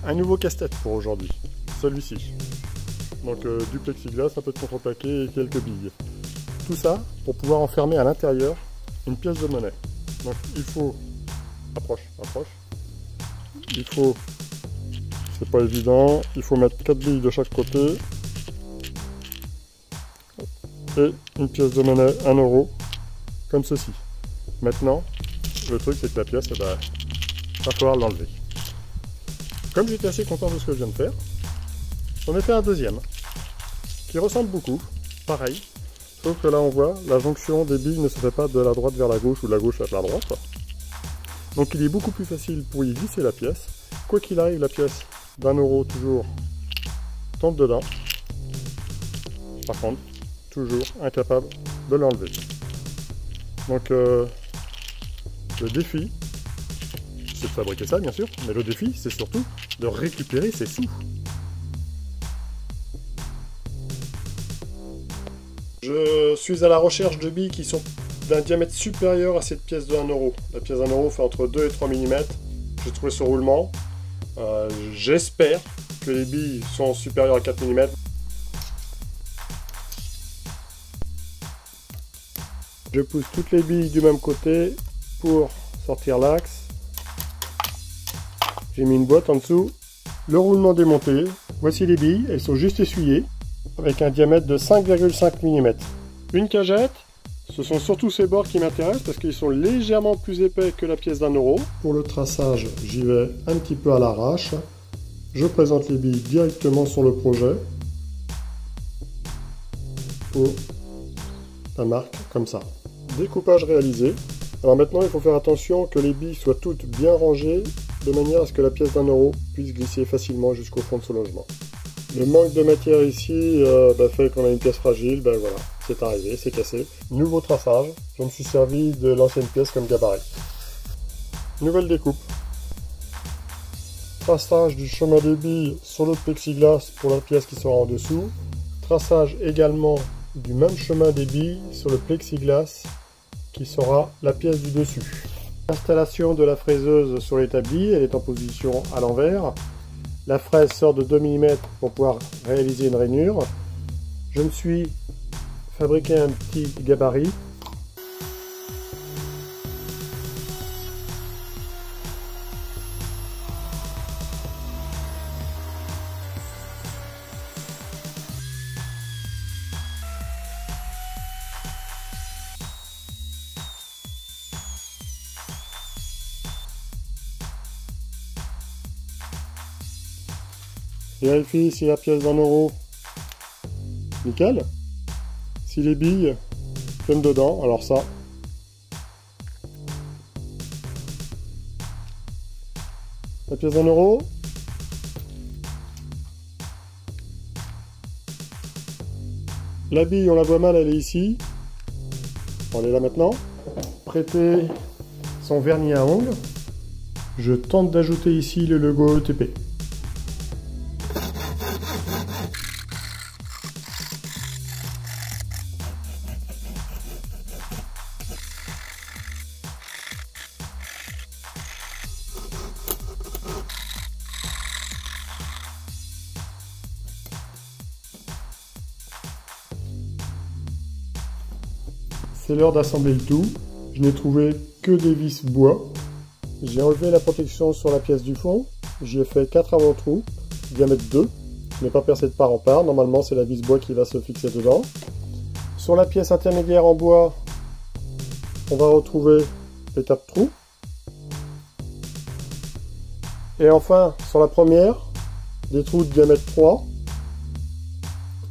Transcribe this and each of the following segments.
Un nouveau casse-tête pour aujourd'hui, celui-ci. Donc du plexiglas, un peu de contreplaqué et quelques billes. Tout ça pour pouvoir enfermer à l'intérieur une pièce de monnaie. Donc il faut... Approche. Il faut... C'est pas évident, il faut mettre 4 billes de chaque côté. Et une pièce de monnaie, 1 euro, comme ceci. Maintenant, le truc c'est que la pièce, va falloir l'enlever. Comme j'étais assez content de ce que je viens de faire, j'en ai fait un deuxième, qui ressemble beaucoup, pareil, sauf que là on voit, la jonction des billes ne se fait pas de la droite vers la gauche ou de la gauche vers la droite. Donc il est beaucoup plus facile pour y glisser la pièce. Quoi qu'il arrive, la pièce d'1 euro toujours tombe dedans. Par contre, toujours incapable de l'enlever. Donc le défi, c'est de fabriquer ça bien sûr, mais le défi c'est surtout de récupérer ces sous. Je suis à la recherche de billes qui sont d'un diamètre supérieur à cette pièce de 1 euro. La pièce de 1 euro fait entre 2 et 3 mm. J'ai trouvé ce roulement. J'espère que les billes sont supérieures à 4 mm. Je pousse toutes les billes du même côté pour sortir l'axe. J'ai mis une boîte en dessous. Le roulement démonté. Voici les billes, elles sont juste essuyées avec un diamètre de 5,5 mm. Une cagette, ce sont surtout ces bords qui m'intéressent parce qu'ils sont légèrement plus épais que la pièce d'1 euro. Pour le traçage, j'y vais un petit peu à l'arrache. Je présente les billes directement sur le projet pour la marque comme ça. Découpage réalisé. Alors maintenant il faut faire attention que les billes soient toutes bien rangées de manière à ce que la pièce d'1 euro puisse glisser facilement jusqu'au fond de ce logement. Le manque de matière ici fait qu'on a une pièce fragile, voilà, c'est arrivé, c'est cassé. Nouveau traçage, je me suis servi de l'ancienne pièce comme gabarit. Nouvelle découpe. Traçage du chemin des billes sur le plexiglas pour la pièce qui sera en dessous. Traçage également du même chemin des billes sur le plexiglas qui sera la pièce du dessus. Installation de la fraiseuse sur l'établi, elle est en position à l'envers. La fraise sort de 2 mm pour pouvoir réaliser une rainure. Je me suis fabriqué un petit gabarit. Vérifie si la pièce d'1 euro, nickel. Si les billes tiennent dedans, alors ça. La pièce d'1 euro. La bille, on la voit mal, elle est ici. Elle est là maintenant. Prêter son vernis à ongles. Je tente d'ajouter ici le logo ETP. C'est l'heure d'assembler le tout. Je n'ai trouvé que des vis bois. J'ai enlevé la protection sur la pièce du fond. J'y ai fait 4 avant-trous, diamètre 2. Je n'ai pas percé de part en part. Normalement, c'est la vis bois qui va se fixer dedans. Sur la pièce intermédiaire en bois, on va retrouver les tape-trous. Et enfin, sur la première, des trous de diamètre 3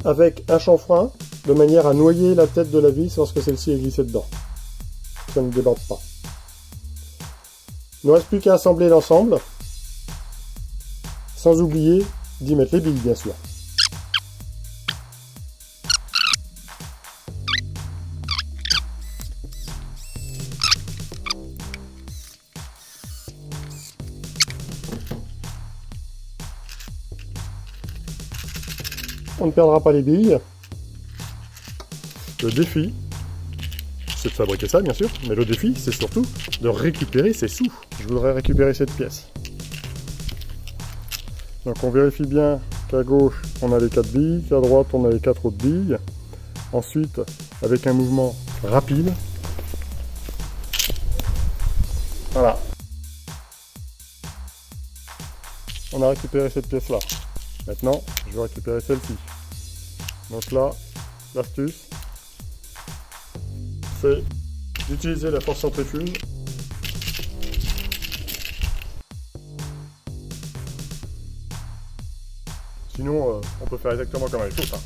avec un chanfrein de manière à noyer la tête de la vis lorsque celle-ci est glissée dedans. Ça ne déborde pas. Il ne reste plus qu'à assembler l'ensemble, sans oublier d'y mettre les billes bien sûr. On ne perdra pas les billes. Le défi, c'est de fabriquer ça bien sûr, mais le défi c'est surtout de récupérer ces sous. Je voudrais récupérer cette pièce. Donc on vérifie bien qu'à gauche on a les 4 billes, qu'à droite on a les 4 autres billes. Ensuite, avec un mouvement rapide, voilà, on a récupéré cette pièce-là. Maintenant, je vais récupérer celle-ci. Donc là, l'astuce, c'est d'utiliser la force centrifuge sinon on peut faire exactement comme avec l'autre.